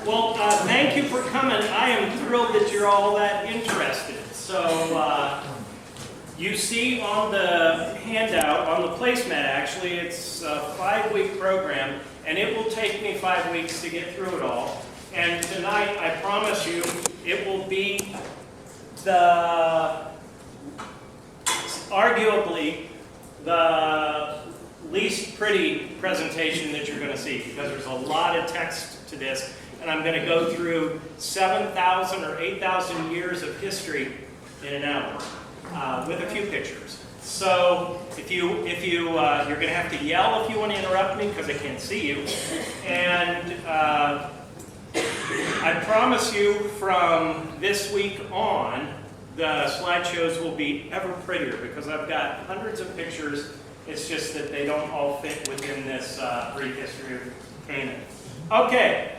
Well, thank you for coming. I am thrilled that you're all that interested. So, you see on the handout, on the placemat actually, it's a 5-week program, and it will take me 5 weeks to get through it all. And tonight, I promise you, it will be arguably the least pretty presentation that you're going to see, because there's a lot of text to this, and I'm going to go through 7,000 or 8,000 years of history in an hour with a few pictures. So you're going to have to yell if you want to interrupt me, because I can't see you. And I promise you, from this week on, the slideshows will be ever prettier, because I've got hundreds of pictures. It's just that they don't all fit within this brief history of Canaan. Okay.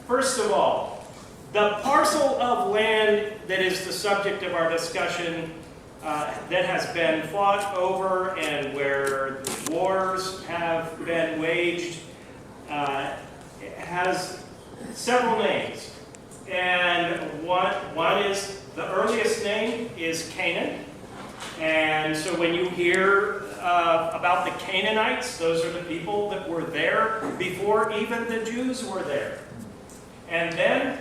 First of all, the parcel of land that is the subject of our discussion that has been fought over and where wars have been waged has several names. And one is, the earliest name is Canaan. And so when you hear about the Canaanites, those are the people that were there before even the Jews were there. And then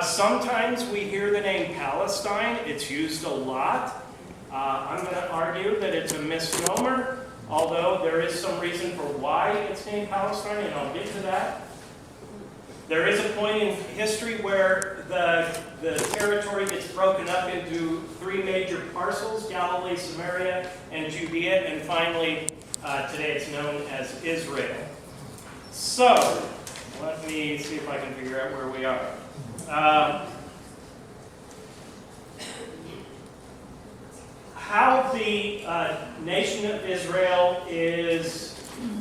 sometimes we hear the name Palestine. It's used a lot. I'm going to argue that it's a misnomer, although there is some reason for why it's named Palestine, and I'll get to that. There is a point in history where the territory gets broken up into 3 major parcels: Galilee, Samaria, and Judea, and finally, today it's known as Israel. So, let me see if I can figure out where we are. How the nation of Israel is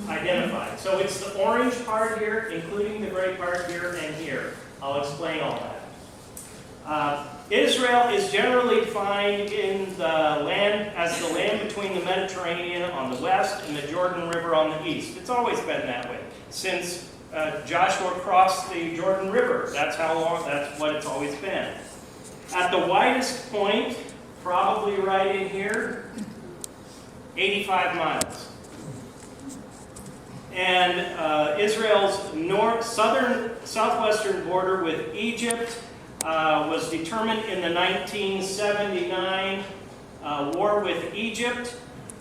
identified. So it's the orange part here, including the gray part here and here. I'll explain all that. Israel is generally defined in the land as the land between the Mediterranean on the west and the Jordan River on the east. It's always been that way since Joshua crossed the Jordan River. That's what it's always been. At the widest point, probably right in here, 85 miles. And Israel's southwestern border with Egypt was determined in the 1979 war with Egypt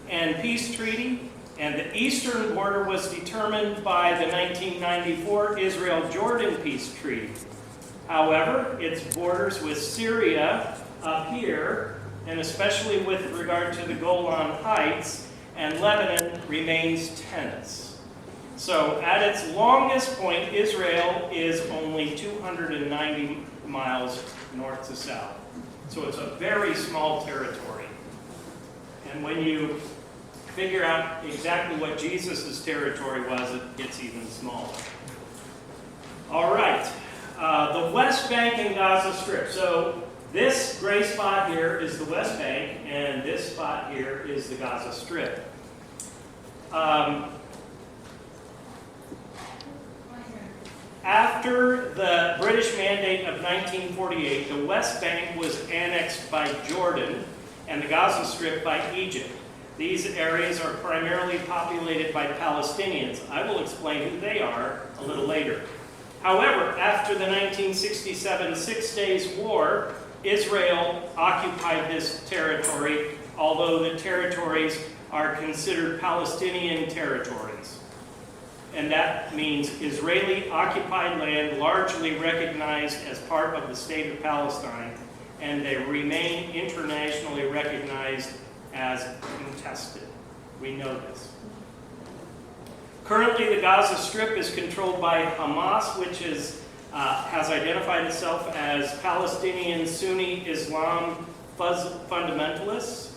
and peace treaty. And the eastern border was determined by the 1994 Israel-Jordan peace treaty. However, its borders with Syria up here, and especially with regard to the Golan Heights and Lebanon, remains tenuous. So at its longest point, Israel is only 290 miles north to south. So it's a very small territory. And when you figure out exactly what Jesus' territory was, it gets even smaller. All right, the West Bank and Gaza Strip. So this gray spot here is the West Bank, and this spot here is the Gaza Strip. After the British Mandate of 1948, the West Bank was annexed by Jordan and the Gaza Strip by Egypt. These areas are primarily populated by Palestinians. I will explain who they are a little later. However, after the 1967 Six Days War, Israel occupied this territory, although the territories are considered Palestinian territories. And that means Israeli-occupied land largely recognized as part of the state of Palestine, and they remain internationally recognized as contested. We know this. Currently, the Gaza Strip is controlled by Hamas, which has identified itself as Palestinian Sunni Islam fundamentalists.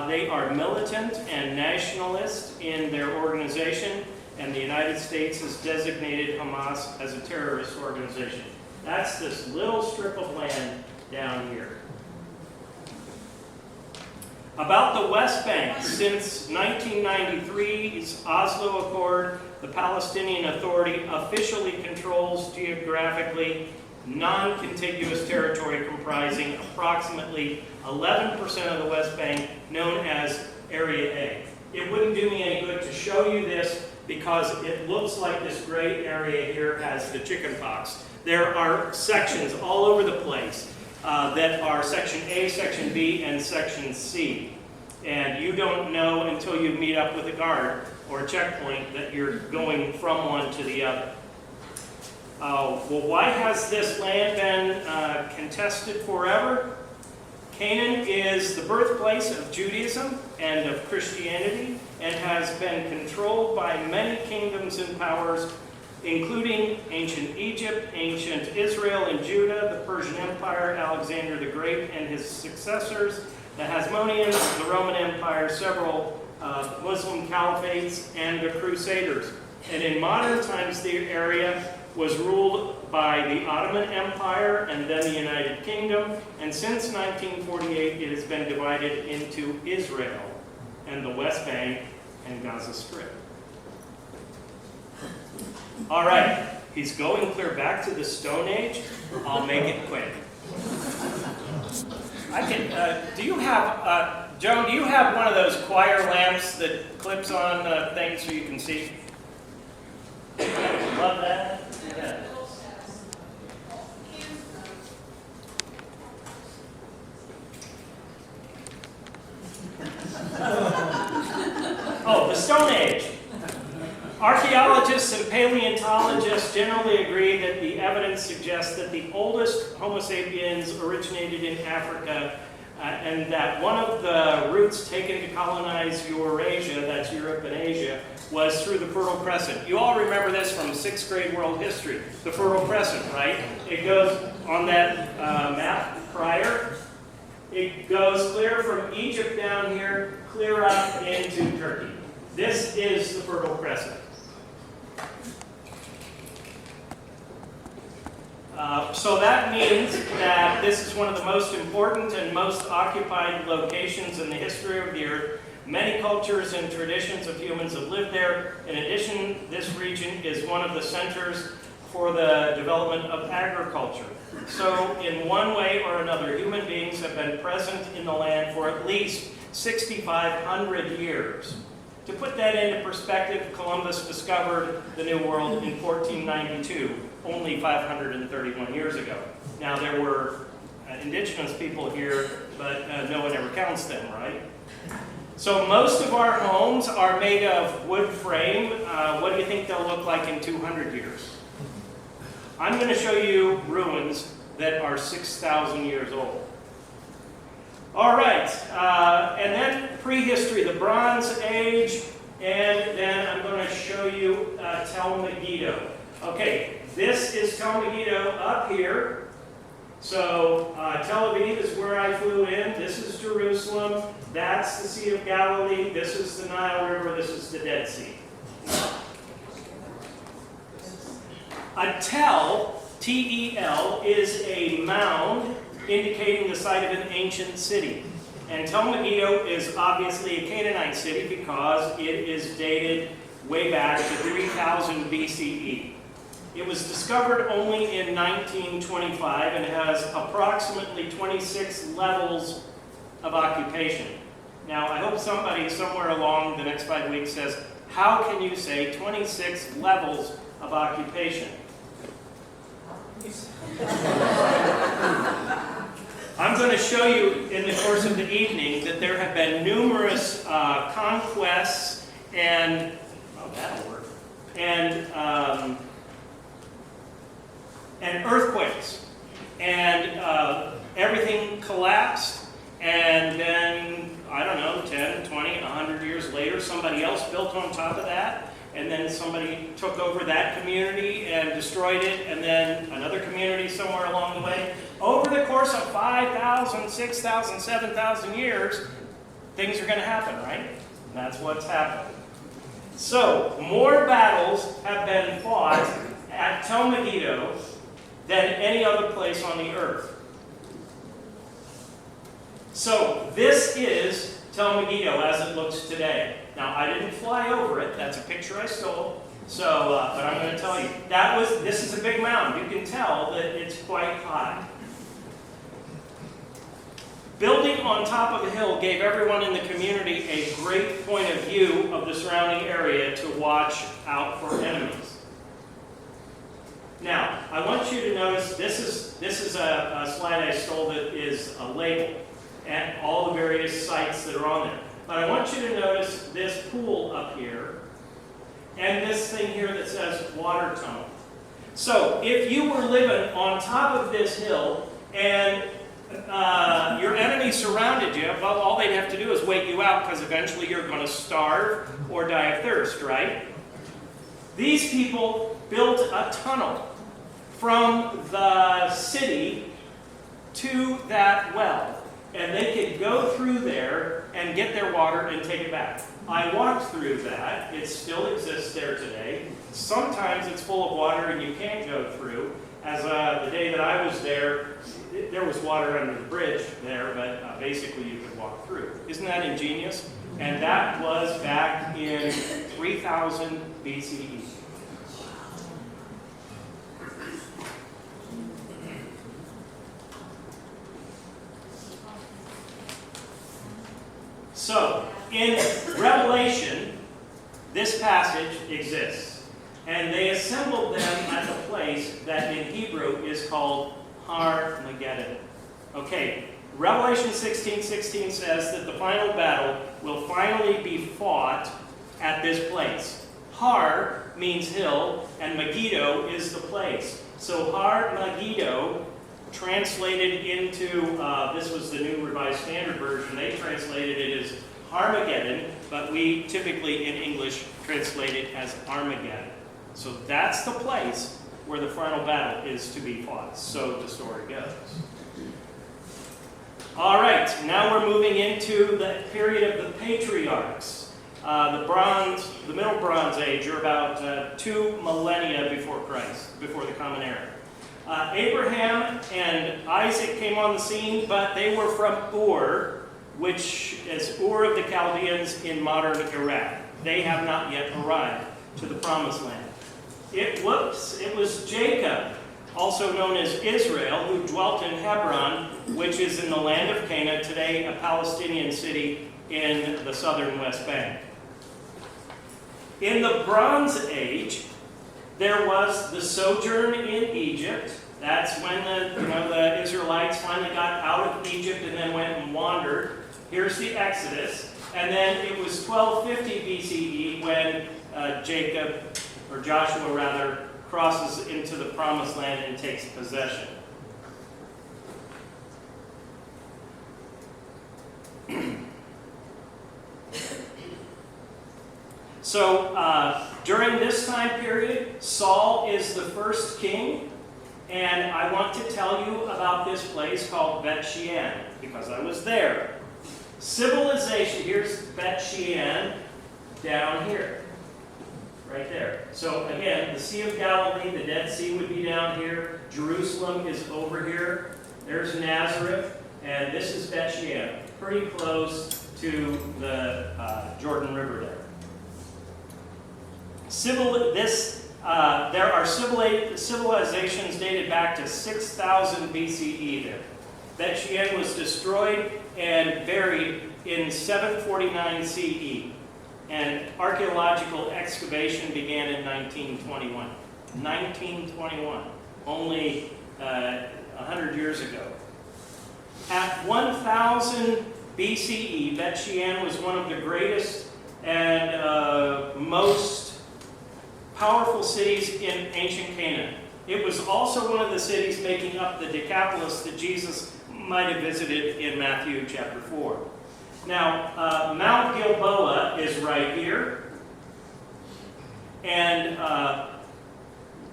They are militant and nationalist in their organization, and the United States has designated Hamas as a terrorist organization. That's this little strip of land down here. About the West Bank, since 1993's Oslo Accord, the Palestinian Authority officially controls geographically non-contiguous territory comprising approximately 11% of the West Bank, known as Area A. It wouldn't do me any good to show you this because it looks like this gray area here has the chicken pox. There are sections all over the place that are Section A, Section B, and Section C. And you don't know until you meet up with a guard or a checkpoint that you're going from one to the other. Well, why has this land been contested forever? Canaan is the birthplace of Judaism and of Christianity and has been controlled by many kingdoms and powers, including ancient Egypt, ancient Israel and Judah, the Persian Empire, Alexander the Great and his successors, the Hasmoneans, the Roman Empire, several Muslim caliphates, and the Crusaders. And in modern times, the area was ruled by the Ottoman Empire and then the United Kingdom, and since 1948 it has been divided into Israel and the West Bank and Gaza Strip. All right, he's going clear back to the Stone Age. I'll make it quick. Do you have, Joan, do you have one of those choir lamps that clips on things so you can see? Love that. Yeah. Oh, the Stone Age. Archaeologists and paleontologists generally agree that the evidence suggests that the oldest Homo sapiens originated in Africa, and that one of the routes taken to colonize Eurasia, that's Europe and Asia, was through the Fertile Crescent. You all remember this from 6th grade world history, the Fertile Crescent, right? It goes on that map prior. It goes clear from Egypt down here, clear up into Turkey. This is the Fertile Crescent. So that means that this is one of the most important and most occupied locations in the history of the earth. Many cultures and traditions of humans have lived there. In addition, this region is one of the centers for the development of agriculture. So in one way or another, human beings have been present in the land for at least 6,500 years. To put that into perspective, Columbus discovered the New World in 1492, only 531 years ago. Now there were indigenous people here, but no one ever counts them, right? So most of our homes are made of wood frame. What do you think they'll look like in 200 years? I'm going to show you ruins that are 6,000 years old. All right, and then prehistory, the Bronze Age, and then I'm going to show you Tel Megiddo. Okay, this is Tel Megiddo up here. So Tel Aviv is where I flew in. This is Jerusalem. That's the Sea of Galilee. This is the Nile River. This is the Dead Sea. A tel, T-E-L, is a mound indicating the site of an ancient city. And Tel Megiddo is obviously a Canaanite city because it is dated way back to 3000 BCE. It was discovered only in 1925 and has approximately 26 levels of occupation. Now, I hope somebody somewhere along the next 5 weeks says, how can you say 26 levels of occupation? I'm going to show you in the course of the evening that there have been numerous conquests and, oh, that'll work, and earthquakes. And everything collapsed, and then, I don't know, 10, 20, 100 years later, somebody else built on top of that, and then somebody took over that community and destroyed it, and then another community somewhere along the way. Over the course of 5,000, 6,000, 7,000 years, things are going to happen, right? And that's what's happened. So, more battles have been fought at Tel Megiddo than any other place on the earth. So, this is Tel Megiddo as it looks today. Now, I didn't fly over it. That's a picture I stole. So, but I'm going to tell you, this is a big mountain. You can tell that it's quite high. Building on top of a hill gave everyone in the community a great point of view of the surrounding area to watch out for enemies. Now, I want you to notice, this is a slide I stole that is a label and all the various sites that are on there. But I want you to notice this pool up here and this thing here that says water tunnel. So, if you were living on top of this hill and your enemy surrounded you, well, all they'd have to do is wait you out because eventually you're going to starve or die of thirst, right? These people built a tunnel from the city to that well, and they could go through there and get their water and take it back. I walked through that. It still exists there today. Sometimes it's full of water and you can't go through. As the day that I was there, there was water under the bridge there, but basically you could walk through. Isn't that ingenious? And that was back in 3000 BCE. So, in Revelation, this passage exists. And they assembled them at the place that in Hebrew is called Har-Magedon. Okay, Revelation 16:16 says that the final battle will finally be fought at this place. Har means hill, and Megiddo is the place. So Har-Megiddo, translated into, this was the New Revised Standard Version, they translated it as Armageddon, but we typically in English translate it as Armageddon. So that's the place where the final battle is to be fought. So the story goes. All right, now we're moving into the period of the patriarchs. The Middle Bronze Age, or about 2 millennia before Christ, before the Common Era. Abraham and Isaac came on the scene, but they were from Ur, which is Ur of the Chaldeans in modern Iraq. They have not yet arrived to the Promised Land. It was Jacob, also known as Israel, who dwelt in Hebron, which is in the land of Canaan, today a Palestinian city in the southern West Bank. In the Bronze Age, there was the sojourn in Egypt. That's when the Israelites finally got out of Egypt and then went and wandered. Here's the Exodus. And then it was 1250 BCE when Joshua rather, crosses into the Promised Land and takes possession. So, during this time period, Saul is the first king, and I want to tell you about this place called Bet Shean, because I was there. Civilization, here's Bet Shean down here. Right there. So again, the Sea of Galilee, the Dead Sea would be down here. Jerusalem is over here. There's Nazareth, and this is Bet Shean, pretty close to the Jordan River there. There are civilizations dated back to 6000 BCE there. Bet Shean was destroyed and buried in 749 CE. And archaeological excavation began in 1921. 1921, only 100 years ago. At 1000 BCE, Bet Shean was one of the greatest and most powerful cities in ancient Canaan. It was also one of the cities making up the Decapolis that Jesus might have visited in Matthew chapter 4. Now, Mount Gilboa is right here, and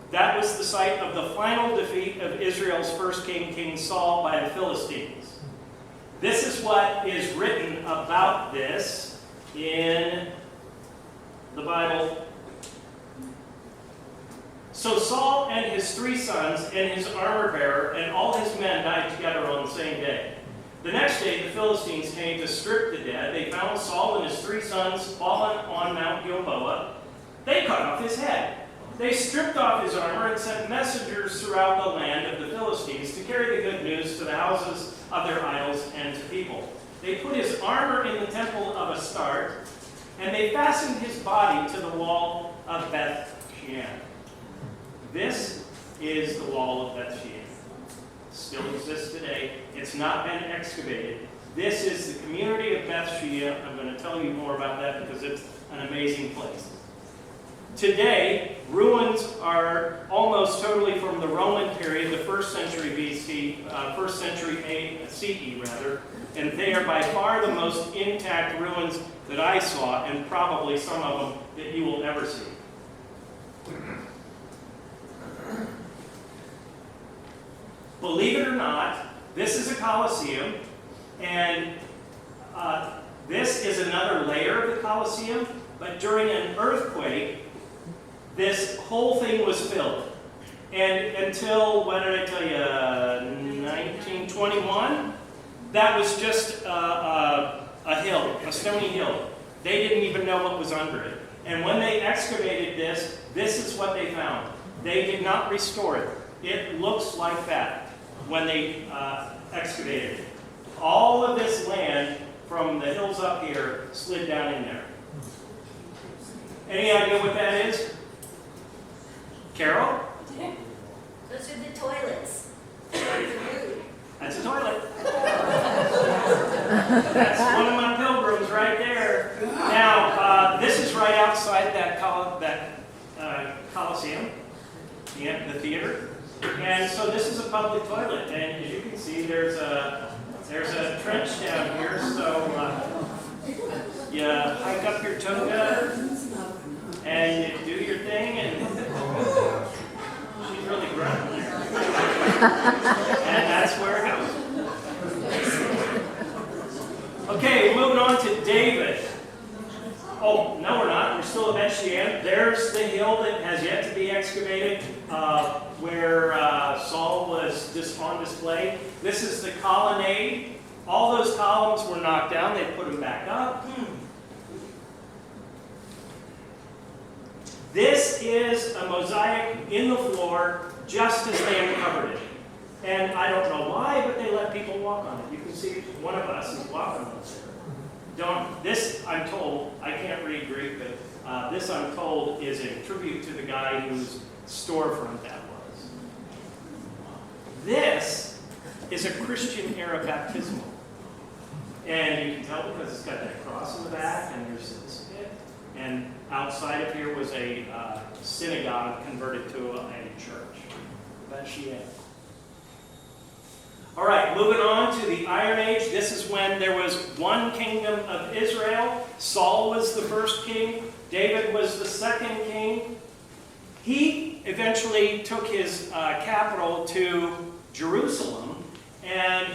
that was the site of the final defeat of Israel's first king, King Saul, by the Philistines. This is what is written about this in the Bible. So Saul and his 3 sons and his armor-bearer and all his men died together on the same day. The next day, the Philistines came to strip the dead. They found Saul and his 3 sons fallen on Mount Gilboa. They cut off his head. They stripped off his armor and sent messengers throughout the land of the Philistines to carry the good news to the houses of their idols and to people. They put his armor in the temple of Astarte, and they fastened his body to the wall of Bethshean. This is the wall of Bethshean. Still exists today. It's not been excavated. This is the community of Bethshean. I'm going to tell you more about that because it's an amazing place. Today, ruins are almost totally from the Roman period, the 1st century BC, 1st century CE rather, and they are by far the most intact ruins that I saw, and probably some of them that you will ever see. Believe it or not, this is a Colosseum, and this is another layer of the Colosseum, but during an earthquake, this whole thing was filled. And until, what did I tell you, 1921, that was just a hill, a stony hill. They didn't even know what was under it. And when they excavated this, this is what they found. They did not restore it. It looks like that when they excavated it. All of this land from the hills up here slid down in there. Any idea what that is? Carol? Those are the toilets. That's a toilet. That's one of my pilgrims right there. Now, this is right outside that Colosseum, the theater. And so this is a public toilet. And as you can see, there's a trench down here. So you hike up your toga and you do your thing. And she's really grunting there. And that's where it goes. Okay, moving on to David. Oh, no, we're not. We're still at Bethshean. There's the hill that has yet to be excavated, where Saul was just on display. This is the colonnade. All those columns were knocked down. They put them back up. This is a mosaic in the floor just as they uncovered it. And I don't know why, but they let people walk on it. You can see one of us is walking on it. This, I'm told, I can't read Greek, but this, I'm told, is a tribute to the guy whose storefront that was. This is a Christian-era baptismal. And you can tell because it's got that cross in the back, and there's this bit. And outside of here was a synagogue converted to a church. Bethshean. All right, moving on to the Iron Age. This is when there was one kingdom of Israel. Saul was the first king. David was the second king. He eventually took his capital to Jerusalem, and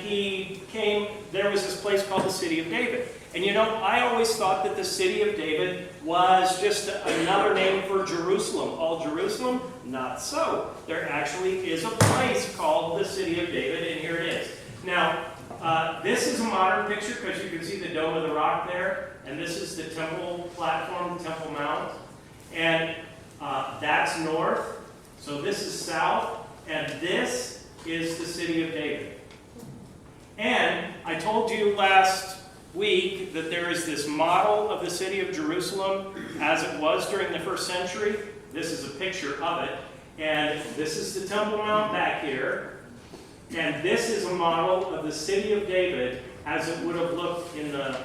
there was this place called the City of David. And you know, I always thought that the City of David was just another name for Jerusalem. All Jerusalem? Not so. There actually is a place called the City of David, and here it is. Now, this is a modern picture because you can see the Dome of the Rock there, and this is the temple platform, the Temple Mount. And that's north, so this is south, and this is the City of David. And I told you last week that there is this model of the city of Jerusalem as it was during the 1st century. This is a picture of it. And this is the Temple Mount back here. And this is a model of the city of David as it would have looked in the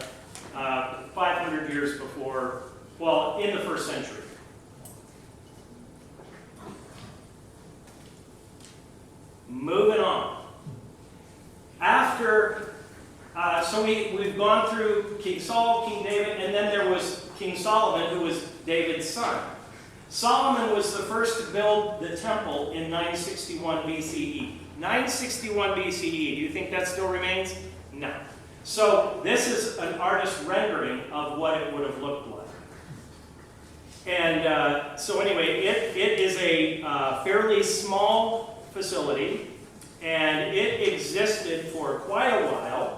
500 years before, well, in the 1st century. Moving on. So we've gone through King Saul, King David, and then there was King Solomon, who was David's son. Solomon was the first to build the temple in 961 BCE. 961 BCE, do you think that still remains? No. So this is an artist's rendering of what it would have looked like. And so anyway, it is a fairly small facility, and it existed for quite a while.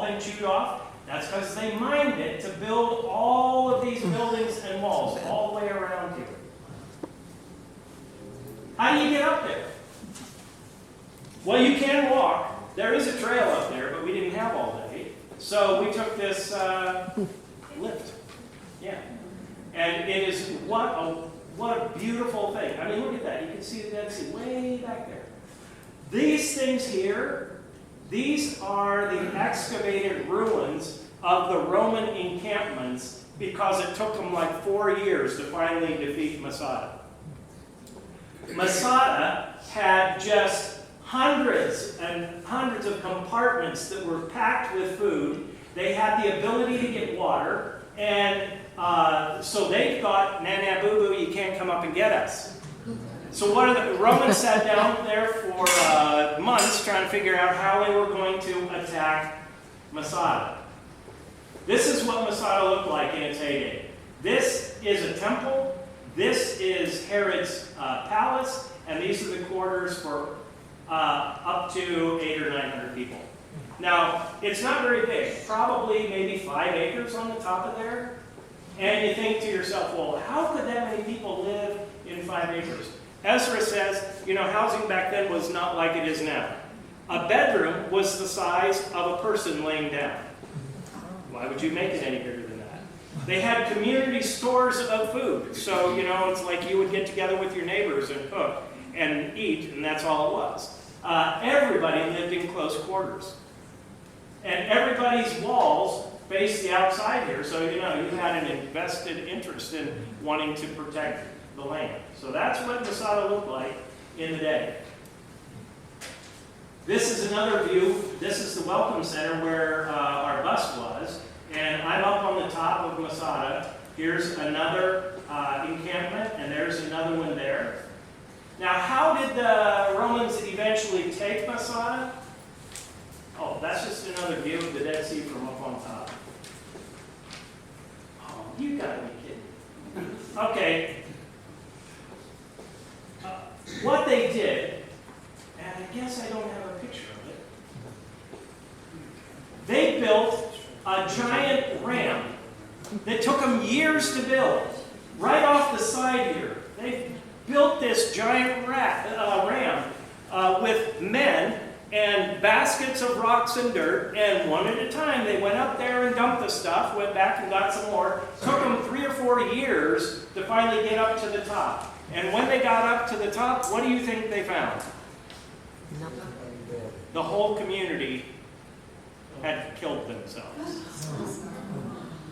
been chewed off? That's because they mined it to build all of these buildings and walls all the way around here. How do you get up there? Well, you can walk. There is a trail up there, but we didn't have all day. So we took this lift. Yeah. And it is, what a beautiful thing. I mean, look at that. You can see the Dead Sea way back there. These things here, these are the excavated ruins of the Roman encampments because it took them like 4 years to finally defeat Masada. Masada had just hundreds and hundreds of compartments that were packed with food. They had the ability to get water, and so they thought, nah, boo-boo, you can't come up and get us. So what are the Romans sat down there for months trying to figure out how they were going to attack Masada. This is what Masada looked like in its heyday. This is a temple. This is Herod's palace, and these are the quarters for up to 800 or 900 people. Now, it's not very big, probably maybe 5 acres on the top of there. And you think to yourself, well, how could that many people live in 5 acres? Ezra says, housing back then was not like it is now. A bedroom was the size of a person laying down. Why would you make it any bigger than that? They had community stores of food. So, it's like you would get together with your neighbors and cook and eat, and that's all it was. Everybody lived in close quarters. And everybody's walls faced the outside here, so you had an invested interest in wanting to protect the land. So that's what Masada looked like in the day. This is another view. This is the Welcome Center where our bus was. And I'm up on the top of Masada. Here's another encampment, and there's another one there. Now, how did the Romans eventually take Masada? Oh, that's just another view of the Dead Sea from up on top. Oh, you gotta be kidding. Okay. What they did, and I guess I don't have a picture of it, they built a giant ram that took them years to build. Right off the side here, they built this giant ram with men and baskets of rocks and dirt, and one at a time they went up there and dumped the stuff, went back and got some more. Took them 3 or 4 years to finally get up to the top. And when they got up to the top, what do you think they found? The whole community had killed themselves.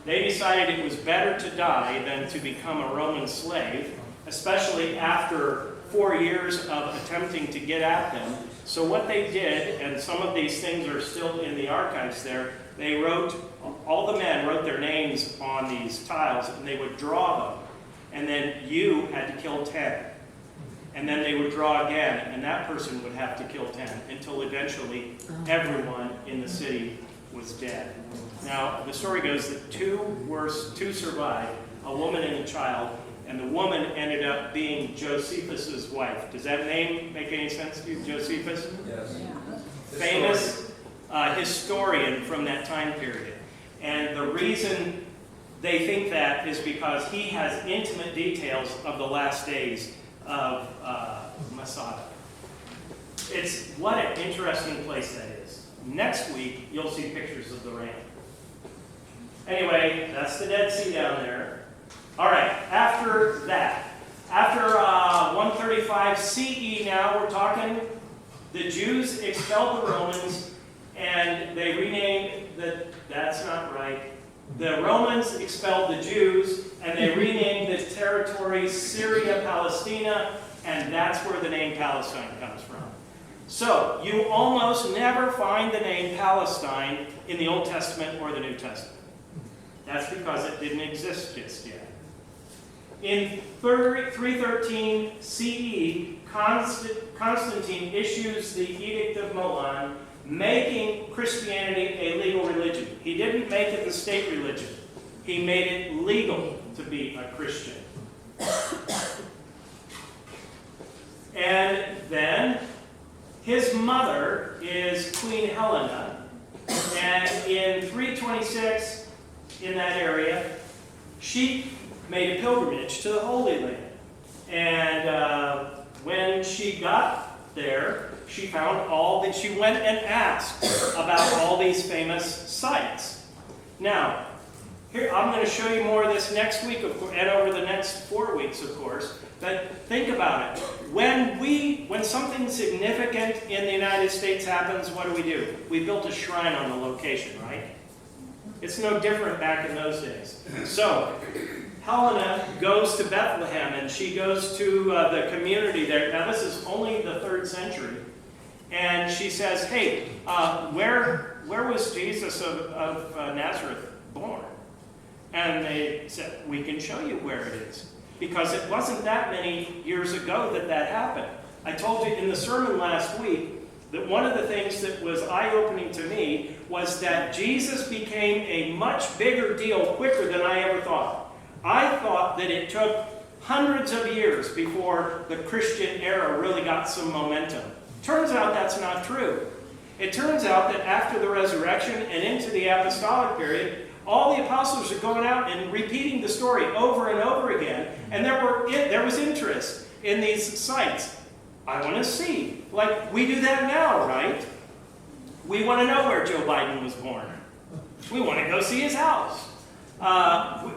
They decided it was better to die than to become a Roman slave, especially after 4 years of attempting to get at them. So what they did, and some of these things are still in the archives there, they wrote, all the men wrote their names on these tiles, and they would draw them. And then you had to kill 10. And then they would draw again, and that person would have to kill 10, until eventually everyone in the city was dead. Now, the story goes that two survived, a woman and a child, and the woman ended up being Josephus's wife. Does that name make any sense to you, Josephus? Yes. Famous historian from that time period. And the reason they think that is because he has intimate details of the last days of Masada. It's what an interesting place that is. Next week, you'll see pictures of the ram. Anyway, that's the Dead Sea down there. All right, after that, after 135 CE now, we're talking the Jews expelled the Romans, and they renamed that's not right. The Romans expelled the Jews, and they renamed the territory Syria Palestina, and that's where the name Palestine comes from. So, you almost never find the name Palestine in the Old Testament or the New Testament. That's because it didn't exist just yet. In 313 CE, Constantine issues the Edict of Milan, making Christianity a legal religion. He didn't make it the state religion. He made it legal to be a Christian. And then his mother is Queen Helena, And in 326, in that area, she made a pilgrimage to the Holy Land. And when she got there, she found all that she went and asked about all these famous sites. Now, here I'm going to show you more of this next week, of course, and over the next 4 weeks, of course. But think about it. When something significant in the United States happens, what do? We built a shrine on the location, right? It's no different back in those days. So, Helena goes to Bethlehem, and she goes to the community there. Now, this is only the 3rd century. And she says, hey, where was Jesus of Nazareth born? And they said, we can show you where it is. Because it wasn't that many years ago that happened. I told you in the sermon last week that one of the things that was eye-opening to me was that Jesus became a much bigger deal quicker than I ever thought. I thought that it took hundreds of years before the Christian era really got some momentum. Turns out that's not true. It turns out that after the resurrection and into the apostolic period, all the apostles are going out and repeating the story over and over again, and there was interest in these sites. I want to see. Like we do that now, right? We want to know where Joe Biden was born. We want to go see his house.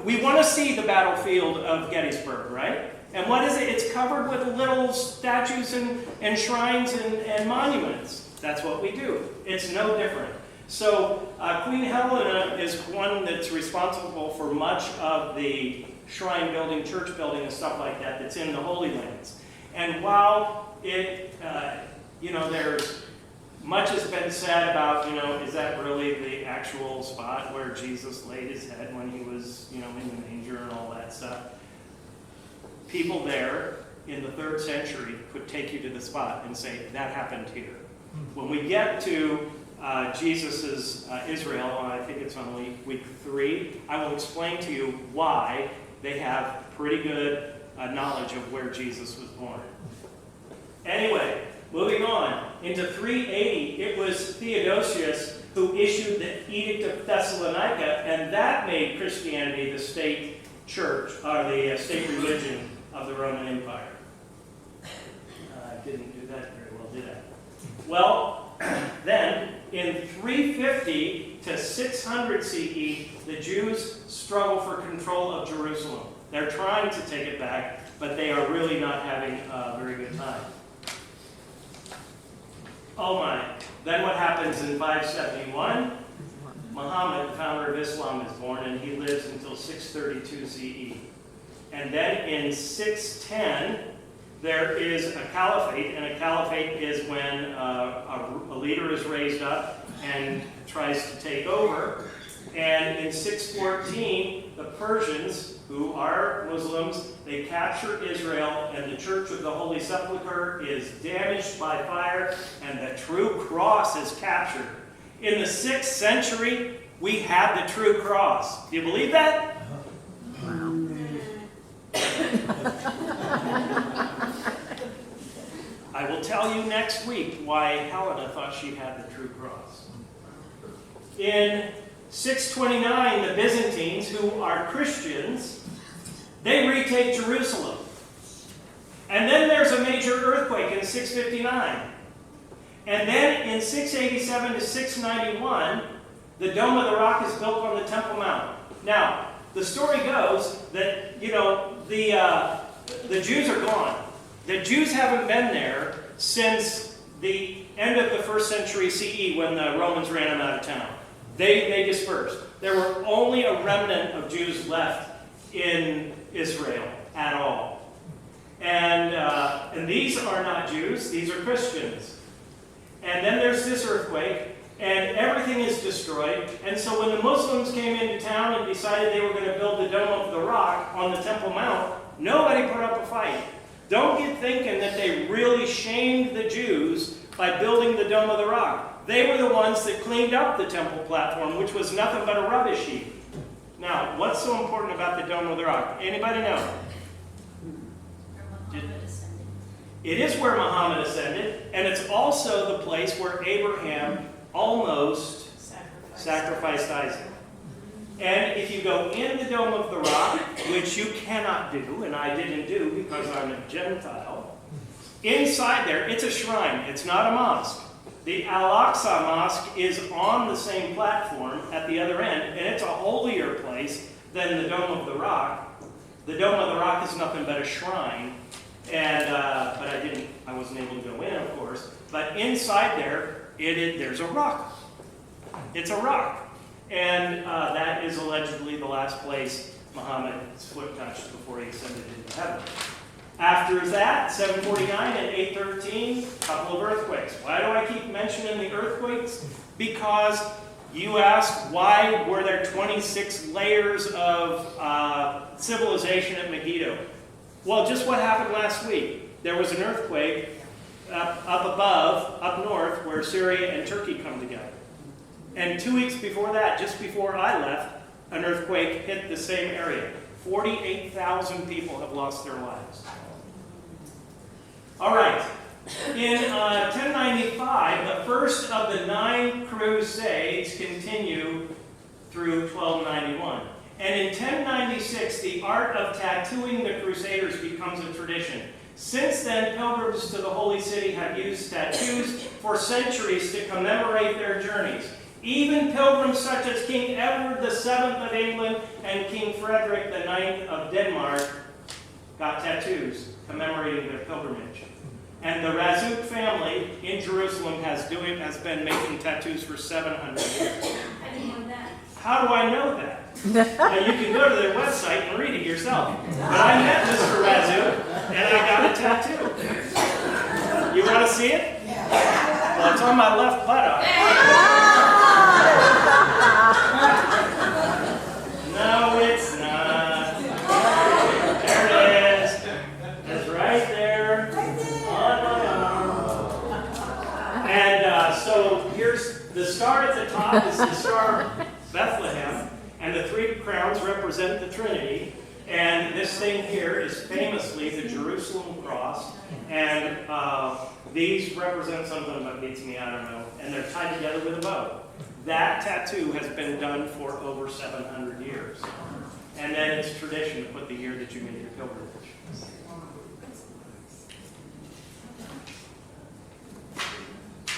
We want to see the battlefield of Gettysburg, right? And what is it? It's covered with little statues and shrines and monuments. That's what we do. It's no different. So Queen Helena is one that's responsible for much of the shrine building, church building, and stuff like that that's in the Holy Lands. And while it, there's much has been said about, is that really the actual spot where Jesus laid his head when he was, in the manger and all that stuff? People there in the 3rd century could take you to the spot and say, that happened here. When we get to Jesus' Israel, I think it's on week 3, I will explain to you why they have pretty good knowledge of where Jesus was born. Anyway, moving on. Into 380, it was Theodosius who issued the Edict of Thessalonica, and that made Christianity the state church, or the state religion of the Roman Empire. I didn't do that very well, did I? Well, then, in 350 to 600 CE, the Jews struggle for control of Jerusalem. They're trying to take it back, but they are really not having a very good time. Oh my. Then what happens in 571? Muhammad, the founder of Islam, is born, and he lives until 632 CE. And then in 610, there is a caliphate, and a caliphate is when a leader is raised up and tries to take over. And in 614, the Persians, who are Muslims, they capture Israel, and the Church of the Holy Sepulchre is damaged by fire, and the true cross is captured. In the 6th century, we had the true cross. Do you believe that? I will tell you next week why Helena thought she had the true cross. In 629, the Byzantines, who are Christians, they retake Jerusalem. And then there's a major earthquake in 659. And then in 687 to 691, the Dome of the Rock is built on the Temple Mount. Now, the story goes that, the Jews are gone. The Jews haven't been there since the end of the 1st century CE when the Romans ran them out of town. They dispersed. There were only a remnant of Jews left in Israel at all. And these are not Jews, these are Christians. And then there's this earthquake, and everything is destroyed. And so when the Muslims came into town and decided they were going to build the Dome of the Rock on the Temple Mount, nobody put up a fight. Don't get thinking that they really shamed the Jews by building the Dome of the Rock. They were the ones that cleaned up the temple platform, which was nothing but a rubbish heap. Now, what's so important about the Dome of the Rock? Anybody know? It is where Muhammad ascended, and it's also the place where Abraham almost Sacrificed Isaac. And if you go in the Dome of the Rock, which you cannot do, and I didn't do because I'm a Gentile, inside there, it's a shrine. It's not a mosque. The Al-Aqsa Mosque is on the same platform at the other end, and it's a holier place than the Dome of the Rock. The Dome of the Rock is nothing but a shrine, and but I wasn't able to go in, of course. But inside there, there's a rock. It's a rock. And that is allegedly the last place Muhammad's foot touched before he ascended into heaven. After that, 749 and 813, a couple of earthquakes. Why do I keep mentioning the earthquakes? Because you ask, why were there 26 layers of civilization at Megiddo? Well, just what happened last week. There was an earthquake up above, up north, where Syria and Turkey come together. And 2 weeks before that, just before I left, an earthquake hit the same area. 48,000 people have lost their lives. All right. In 1095, the first of the 9 crusades continue through 1291. And in 1096, the art of tattooing the crusaders becomes a tradition. Since then, pilgrims to the Holy City have used tattoos for centuries to commemorate their journeys. Even pilgrims such as King Edward VII of England and King Frederick IX of Denmark got tattoos commemorating their pilgrimage. And the Razuk family in Jerusalem has been making tattoos for 700 years. I didn't know that. How do I know that? Now, you can go to their website and read it yourself. But I met Mr. Razuk, and I got a tattoo. You want to see it? Well, it's on my left buttock. No, it's not. There it is. It's right there on my arm. And so here's the star at the top is the star of Bethlehem, and the 3 crowns represent the Trinity. And this thing here is famously the Jerusalem cross, and these represent something that beats me, I don't know, and they're tied together with a bow. That tattoo has been done for over 700 years. And then it's tradition to put the year that you made your pilgrimage.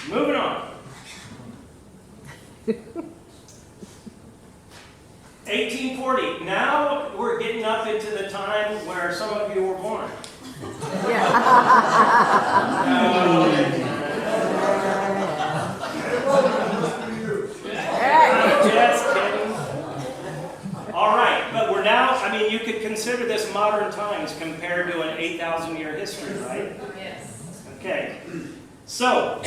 Moving on. 1840. Now we're getting up into the time where some of you were born. Just kidding. All right, but we're now, I mean, you could consider this modern times compared to an 8,000-year history, right? Yes. Okay. So,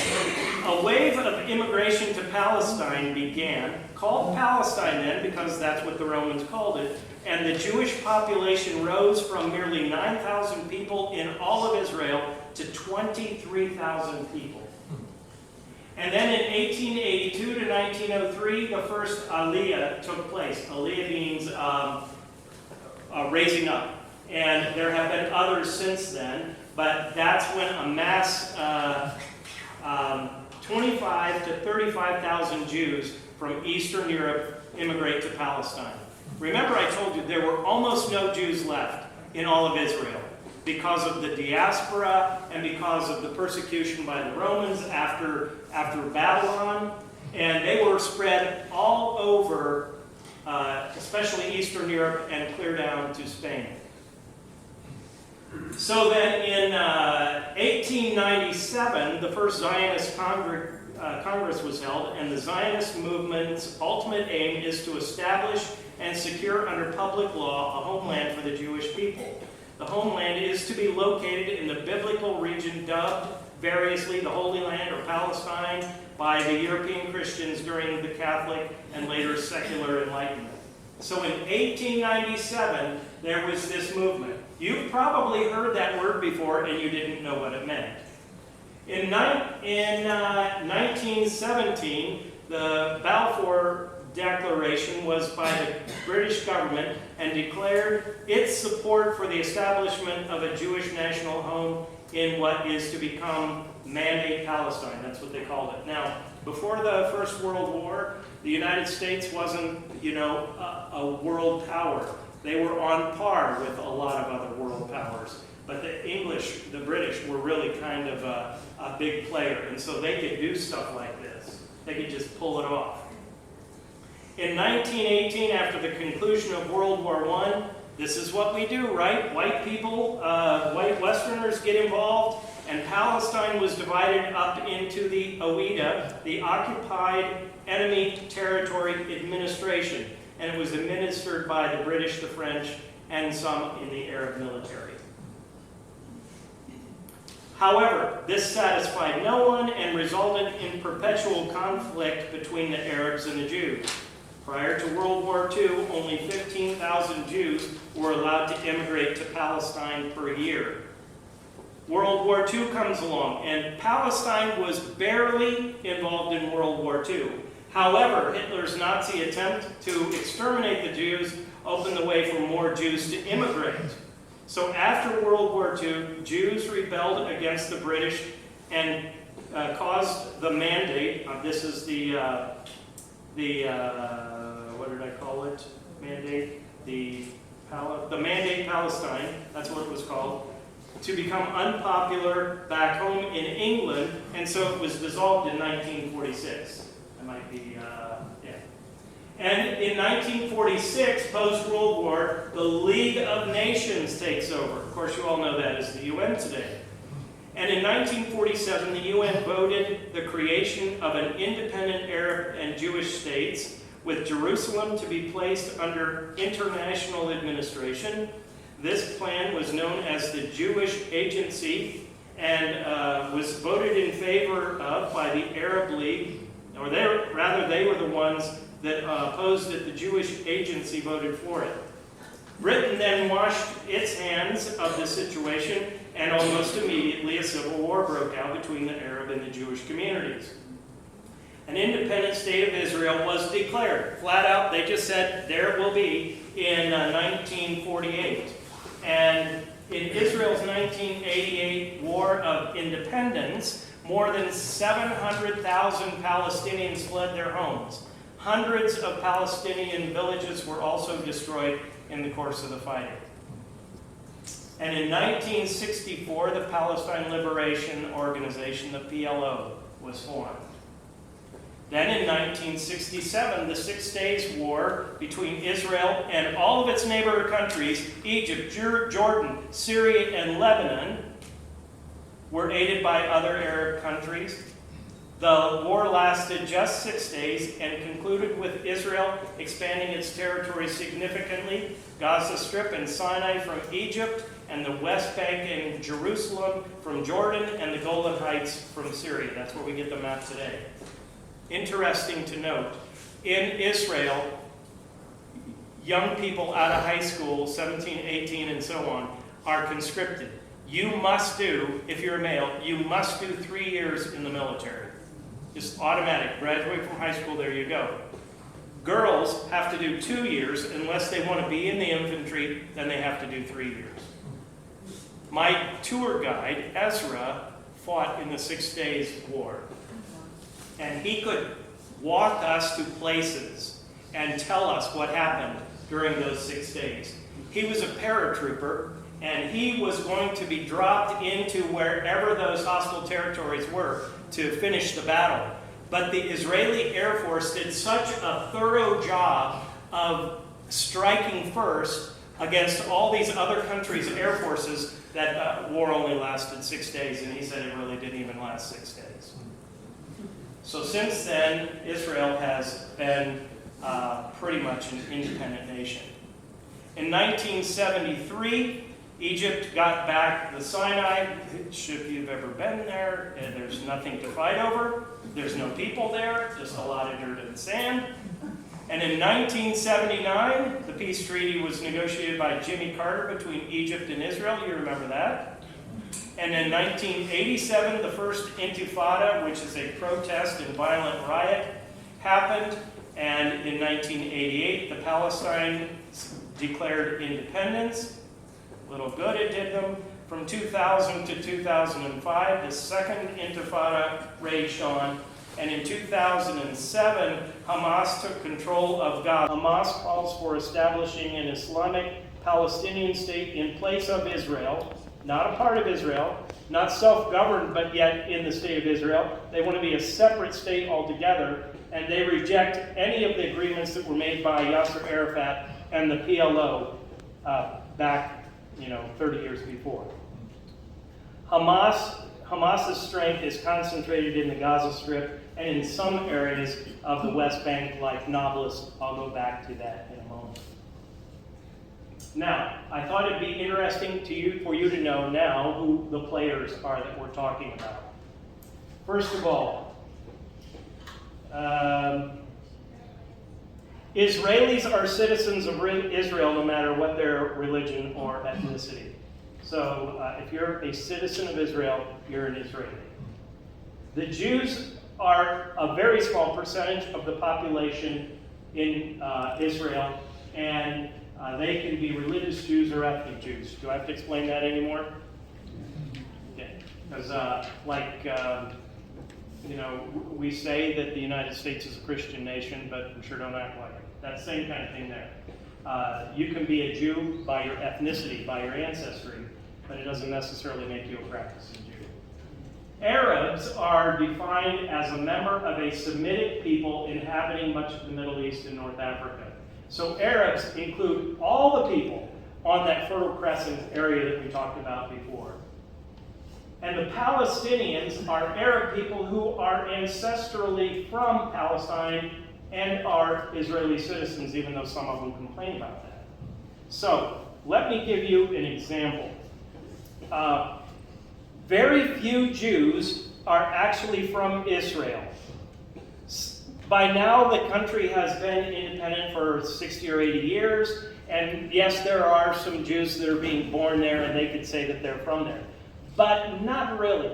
a wave of immigration to Palestine began, called Palestine then because that's what the Romans called it, and the Jewish population rose from merely 9,000 people in all of Israel to 23,000 people. And then in 1882 to 1903, the first Aliyah took place. Aliyah means raising up. And there have been others since then, but that's when a mass 25 to 35,000 Jews from Eastern Europe immigrate to Palestine. Remember I told you there were almost no Jews left in all of Israel because of the diaspora and because of the persecution by the Romans after Babylon. And they were spread all over, especially Eastern Europe and clear down to Spain. So then in 1897, the first Zionist Congress was held, and the Zionist movement's ultimate aim is to establish and secure under public law a homeland for the Jewish people. The homeland is to be located in the biblical region dubbed variously the Holy Land or Palestine by the European Christians during the Catholic and later secular Enlightenment. So in 1897, there was this movement. You've probably heard that word before and you didn't know what it meant. In 1917, the Balfour Declaration was by the British government and declared its support for the establishment of a Jewish national home in what is to become Mandate Palestine. That's what they called it. Now, before the First World War, The United States wasn't, a world power. They were on par with a lot of other world powers. But the British were really kind of a big player, and so they could do stuff like this. They could just pull it off. In 1918, after the conclusion of World War I, this is what we do, right? White people, white Westerners get involved, and Palestine was divided up into the OEDA, the Occupied Enemy Territory Administration, and it was administered by the British, the French, and some in the Arab military. However, this satisfied no one and resulted in perpetual conflict between the Arabs and the Jews. Prior to World War II, only 15,000 Jews were allowed to immigrate to Palestine per year. World War II comes along, and Palestine was barely involved in World War II. However, Hitler's Nazi attempt to exterminate the Jews opened the way for more Jews to immigrate. So after World War II, Jews rebelled against the British and caused the mandate. This is the what did I call it? Mandate. The Mandate Palestine. That's what it was called. To become unpopular back home in England, and so it was dissolved in 1946. That might be, yeah. And in 1946, post-World War, the League of Nations takes over. Of course, you all know that as the UN today. And in 1947, the UN voted the creation of an independent Arab and Jewish states, with Jerusalem to be placed under international administration. This plan was known as the Jewish Agency and was voted in favor of by the Arab League, or they were the ones that opposed it. The Jewish Agency voted for it. Britain then washed its hands of the situation, and almost immediately a civil war broke out between the Arab and the Jewish communities. An independent state of Israel was declared. Flat out, they just said there will be in 1948. And in Israel's 1988 War of Independence, more than 700,000 Palestinians fled their homes. Hundreds of Palestinian villages were also destroyed in the course of the fighting. And in 1964, the Palestine Liberation Organization, the PLO, was formed. Then in 1967, the 6 Days War between Israel and all of its neighbor countries, Egypt, Jordan, Syria, and Lebanon, were aided by other Arab countries. The war lasted just 6 days and concluded with Israel expanding its territory significantly, Gaza Strip and Sinai from Egypt, and the West Bank and Jerusalem from Jordan, and the Golan Heights from Syria. That's where we get the map today. Interesting to note, in Israel, young people out of high school, 17, 18, and so on, are conscripted. You must do, if you're a male, you must do 3 years in the military. Just automatic. Graduate from high school, there you go. Girls have to do 2 years. Unless they want to be in the infantry, then they have to do 3 years. My tour guide, Ezra, fought in the 6 Days War. And he could walk us to places and tell us what happened during those 6 days. He was a paratrooper, and he was going to be dropped into wherever those hostile territories were to finish the battle. But the Israeli Air Force did such a thorough job of striking first against all these other countries' air forces that war only lasted 6 days, and he said it really didn't even last 6 days. So since then, Israel has been pretty much an independent nation. In 1973, Egypt got back the Sinai. If you've ever been there, there's nothing to fight over. There's no people there, just a lot of dirt and sand. And in 1979, the peace treaty was negotiated by Jimmy Carter between Egypt and Israel. You remember that? And in 1987, the first Intifada, which is a protest and violent riot, happened. And in 1988, the Palestinians declared independence. Little good it did them. From 2000 to 2005, the second Intifada raged on. And in 2007, Hamas took control of Gaza. Hamas calls for establishing an Islamic Palestinian state in place of Israel, not a part of Israel, not self-governed, but yet in the state of Israel. They want to be a separate state altogether, and they reject any of the agreements that were made by Yasser Arafat and the PLO back, 30 years before. Hamas's strength is concentrated in the Gaza Strip and in some areas of the West Bank, like Nablus. I'll go back to that in a moment. Now, I thought it'd be interesting for you to know now who the players are that we're talking about. First of all, Israelis are citizens of Israel no matter what their religion or ethnicity. So if you're a citizen of Israel, you're an Israeli. The Jews are a very small percentage of the population in Israel, and they can be religious Jews or ethnic Jews. Do I have to explain that anymore? Okay. Because we say that the United States is a Christian nation, but we sure don't act like it. That same kind of thing there. You can be a Jew by your ethnicity, by your ancestry, but it doesn't necessarily make you a practicing Jew. Arabs are defined as a member of a Semitic people inhabiting much of the Middle East and North Africa. So Arabs include all the people on that Fertile Crescent area that we talked about before. And the Palestinians are Arab people who are ancestrally from Palestine and are Israeli citizens, even though some of them complain about that. So, let me give you an example. Very few Jews are actually from Israel. By now, the country has been independent for 60 or 80 years, and yes, there are some Jews that are being born there, and they could say that they're from there. But not really.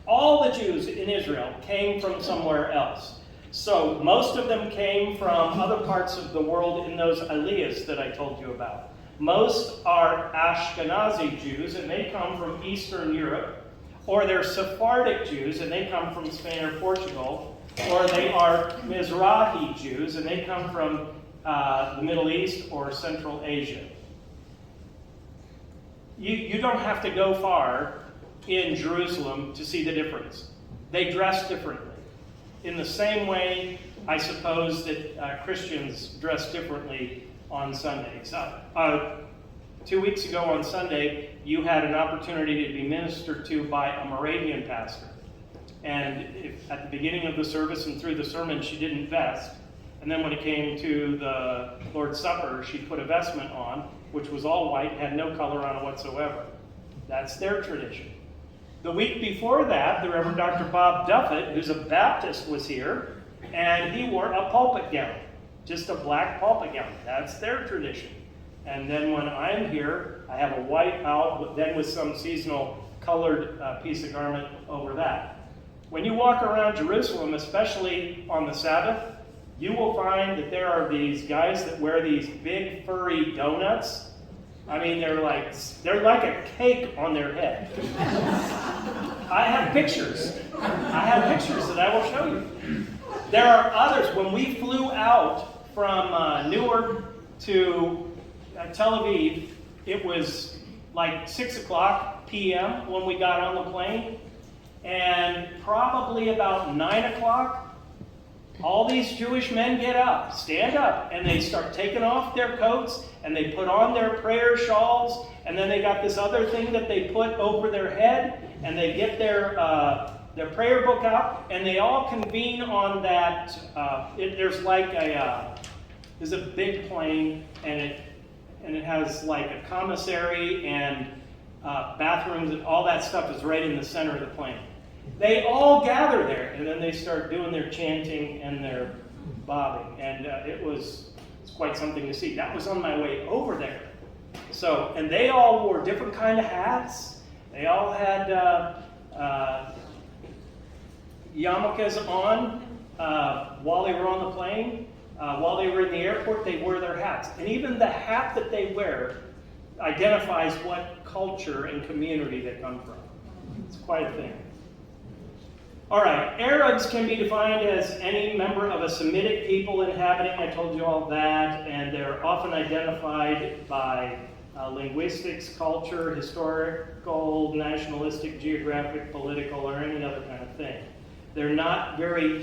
All the Jews in Israel came from somewhere else. So most of them came from other parts of the world in those aliyahs that I told you about. Most are Ashkenazi Jews, and they come from Eastern Europe, or they're Sephardic Jews, and they come from Spain or Portugal, or they are Mizrahi Jews, and they come from the Middle East or Central Asia. You don't have to go far in Jerusalem to see the difference. They dress differently. In the same way, I suppose that Christians dress differently on Sundays. 2 weeks ago on Sunday, you had an opportunity to be ministered to by a Moravian pastor. And at the beginning of the service and through the sermon, she didn't vest. And then when it came to the Lord's Supper, she put a vestment on, which was all white, had no color on it whatsoever. That's their tradition. The week before that, the Reverend Dr. Bob Duffett, who's a Baptist, was here, and he wore a pulpit gown, just a black pulpit gown. That's their tradition. And then when I'm here, I have a white out, then with some seasonal colored piece of garment over that. When you walk around Jerusalem, especially on the Sabbath, you will find that there are these guys that wear these big furry donuts. I mean, they're like a cake on their head. I have pictures. That I will show you. There are others. When we flew out from Newark to Tel Aviv, it was like 6 o'clock p.m. when we got on the plane. And probably about 9 o'clock, all these Jewish men get up, stand up, and they start taking off their coats, and they put on their prayer shawls, and then they got this other thing that they put over their head, and they get their prayer book out, and they all convene on that. There's a big plane, and it has like a commissary and bathrooms, and all that stuff is right in the center of the plane. They all gather there, and then they start doing their chanting and their bobbing, and it's quite something to see. That was on my way over there. So, and they all wore different kind of hats. They all had yarmulkes on while they were on the plane. While they were in the airport, they wore their hats. And even the hat that they wear identifies what culture and community they come from. It's quite a thing. All right, Arabs can be defined as any member of a Semitic people inhabiting, I told you all that, and they're often identified by linguistics, culture, historical, nationalistic, geographic, political, or any other kind of thing. They're not very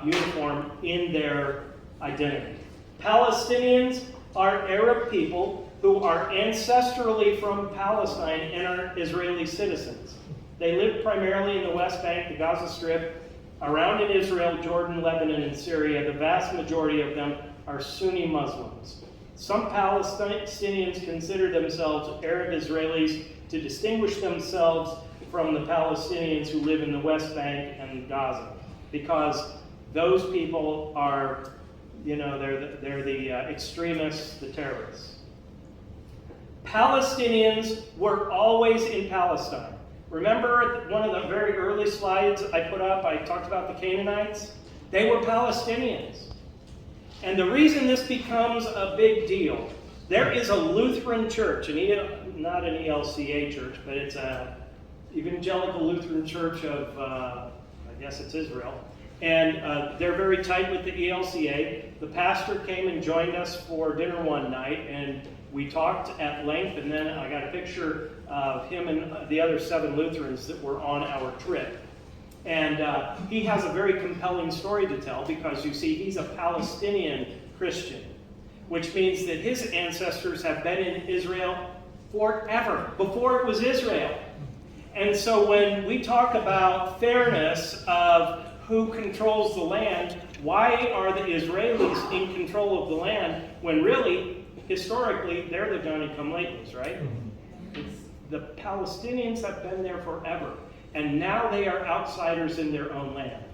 uniform in their identity. Palestinians are Arab people who are ancestrally from Palestine and are Israeli citizens. They live primarily in the West Bank, the Gaza Strip, around in Israel, Jordan, Lebanon, and Syria. The vast majority of them are Sunni Muslims. Some Palestinians consider themselves Arab Israelis to distinguish themselves from the Palestinians who live in the West Bank and Gaza, because those people are, they're the extremists, the terrorists. Palestinians were always in Palestine. Remember one of the very early slides I put up, I talked about the Canaanites? They were Palestinians. And the reason this becomes a big deal, there is a Lutheran church, not an ELCA church, but it's an Evangelical Lutheran church of, I guess it's Israel. And they're very tight with the ELCA. The pastor came and joined us for dinner one night, and we talked at length, and then I got a picture of him and the other 7 Lutherans that were on our trip. And he has a very compelling story to tell, because you see, he's a Palestinian Christian, which means that his ancestors have been in Israel forever, before it was Israel. And so when we talk about fairness of who controls the land, why are the Israelis in control of the land when really, historically, they're the Johnny-come-latelys, right? The Palestinians have been there forever, and now they are outsiders in their own land.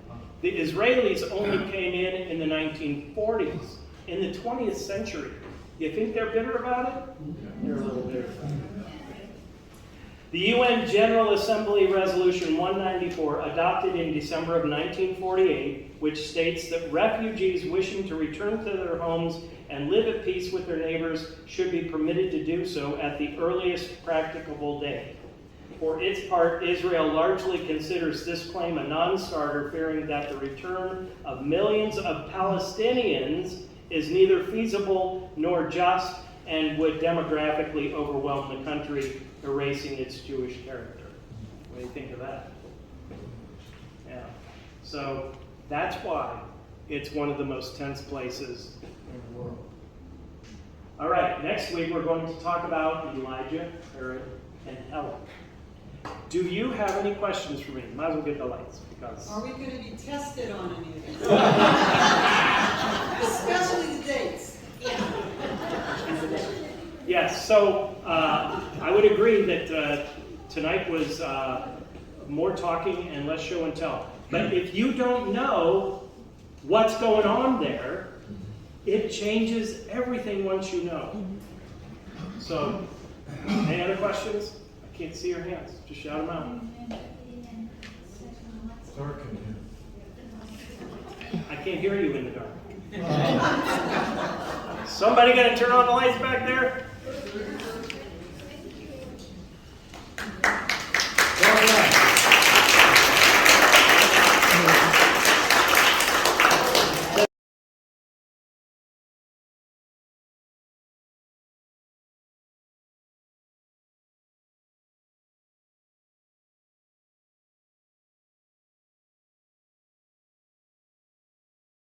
The Israelis only came in the 1940s, in the 20th century. You think they're bitter about it? They're a little bitter about it. The UN General Assembly Resolution 194, adopted in December of 1948, which states that refugees wishing to return to their homes and live at peace with their neighbors should be permitted to do so at the earliest practicable day. For its part, Israel largely considers this claim a non-starter, fearing that the return of millions of Palestinians is neither feasible nor just, and would demographically overwhelm the country, erasing its Jewish character. What do you think of that? Yeah. So that's why it's one of the most tense places in the world. All right, next week we're going to talk about Elijah, Herod, and Helen. Do you have any questions for me? Might as well get the lights, because... Are we going to be tested on any of this? Especially the dates. Yes, so I would agree that tonight was more talking and less show and tell. But if you don't know what's going on there, it changes everything once you know. So, any other questions? I can't see your hands. Just shout them out. Dark in here. I can't hear you in the dark. Somebody gonna turn on the lights back there?